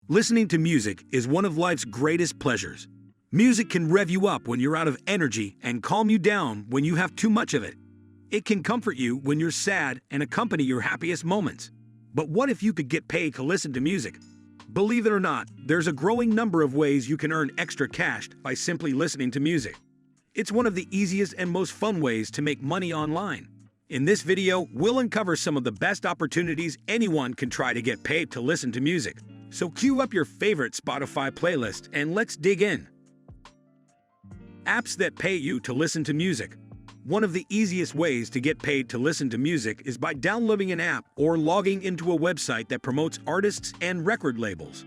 Listening to music is one of life's greatest pleasures. Music can rev you up when you're out of energy and calm you down when you have too much of it. It can comfort you when you're sad and accompany your happiest moments. But what if you could get paid to listen to music? Believe it or not, there's a growing number of ways you can earn extra cash by simply listening to music. It's one of the easiest and most fun ways to make money online. In this video, we'll uncover some of the best opportunities anyone can try to get paid to listen to music. So cue up your favorite Spotify playlist and let's dig in. Apps that pay you to listen to music. One of the easiest ways to get paid to listen to music is by downloading an app or logging into a website that promotes artists and record labels.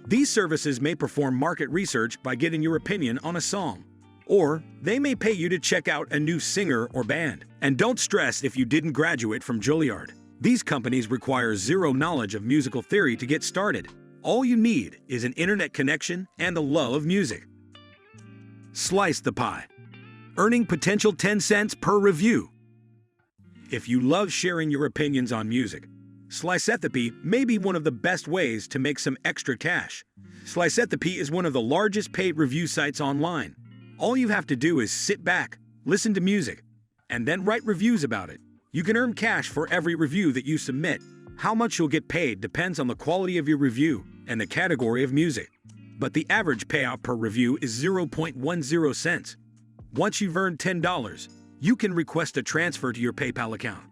These services may perform market research by getting your opinion on a song. Or they may pay you to check out a new singer or band. And don't stress if you didn't graduate from Juilliard. These companies require zero knowledge of musical theory to get started. All you need is an internet connection and the love of music. Slice the pie. Earning potential 10 cents per review. If you love sharing your opinions on music, Slice-ethapy may be one of the best ways to make some extra cash. Slice-ethapy is one of the largest paid review sites online. All you have to do is sit back, listen to music, and then write reviews about it. You can earn cash for every review that you submit. How much you'll get paid depends on the quality of your review and the category of music. But the average payout per review is 0.10 cents. Once you've earned $10, you can request a transfer to your PayPal account.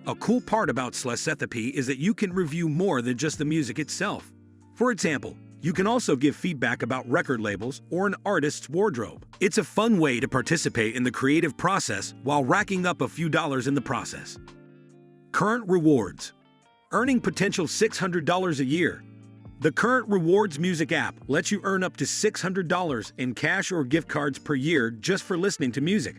A cool part about Slice-ethapy is that you can review more than just the music itself. For example, you can also give feedback about record labels or an artist's wardrobe. It's a fun way to participate in the creative process while racking up a few dollars in the process. Current rewards. Earning potential $600 a year. The Current Rewards music app lets you earn up to $600 in cash or gift cards per year just for listening to music.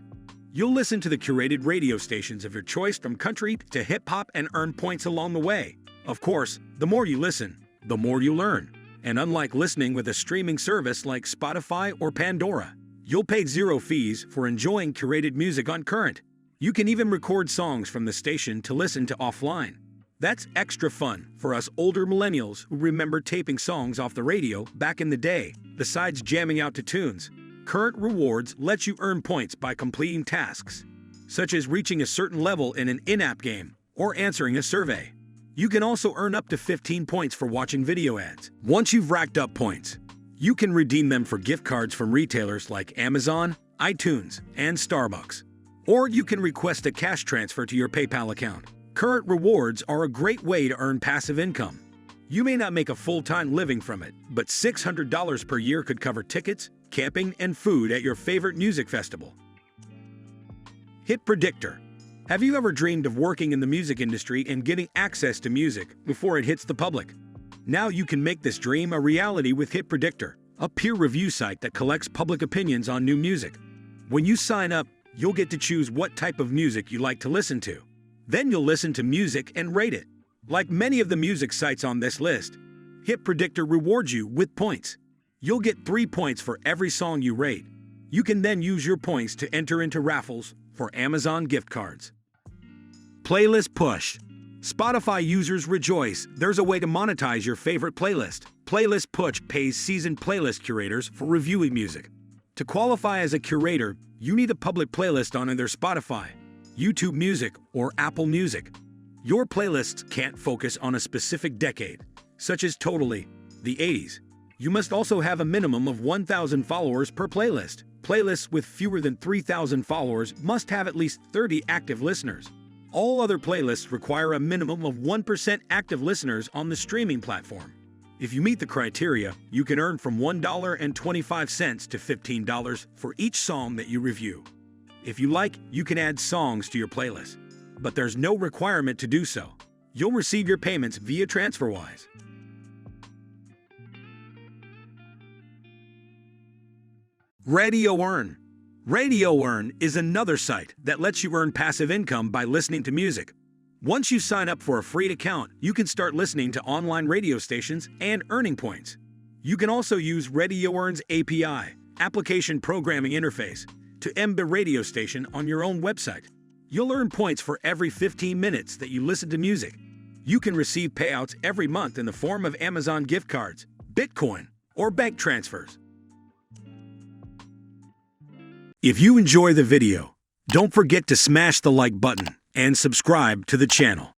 You'll listen to the curated radio stations of your choice from country to hip-hop and earn points along the way. Of course, the more you listen, the more you learn. And unlike listening with a streaming service like Spotify or Pandora, you'll pay zero fees for enjoying curated music on Current. You can even record songs from the station to listen to offline. That's extra fun for us older millennials who remember taping songs off the radio back in the day. Besides jamming out to tunes, Current Rewards lets you earn points by completing tasks, such as reaching a certain level in an in-app game or answering a survey. You can also earn up to 15 points for watching video ads. Once you've racked up points, you can redeem them for gift cards from retailers like Amazon, iTunes, and Starbucks. Or you can request a cash transfer to your PayPal account. Current rewards are a great way to earn passive income. You may not make a full-time living from it, but $600 per year could cover tickets, camping, and food at your favorite music festival. Hit Predictor. Have you ever dreamed of working in the music industry and getting access to music before it hits the public? Now you can make this dream a reality with Hit Predictor, a peer review site that collects public opinions on new music. When you sign up, you'll get to choose what type of music you like to listen to. Then you'll listen to music and rate it. Like many of the music sites on this list, Hit Predictor rewards you with points. You'll get 3 points for every song you rate. You can then use your points to enter into raffles for Amazon gift cards. Playlist Push. Spotify users rejoice. There's a way to monetize your favorite playlist. Playlist Push pays seasoned playlist curators for reviewing music. To qualify as a curator, you need a public playlist on either Spotify, YouTube Music, or Apple Music. Your playlists can't focus on a specific decade, such as totally the 80s. You must also have a minimum of 1,000 followers per playlist. Playlists with fewer than 3,000 followers must have at least 30 active listeners. All other playlists require a minimum of 1% active listeners on the streaming platform. If you meet the criteria, you can earn from $1.25 to $15 for each song that you review. If you like, you can add songs to your playlist, but there's no requirement to do so. You'll receive your payments via TransferWise. Radio Earn. Radio Earn is another site that lets you earn passive income by listening to music. Once you sign up for a free account, you can start listening to online radio stations and earning points. You can also use Radio Earn's API, Application Programming Interface, to embed a radio station on your own website. You'll earn points for every 15 minutes that you listen to music. You can receive payouts every month in the form of Amazon gift cards, Bitcoin, or bank transfers. If you enjoy the video, don't forget to smash the like button and subscribe to the channel.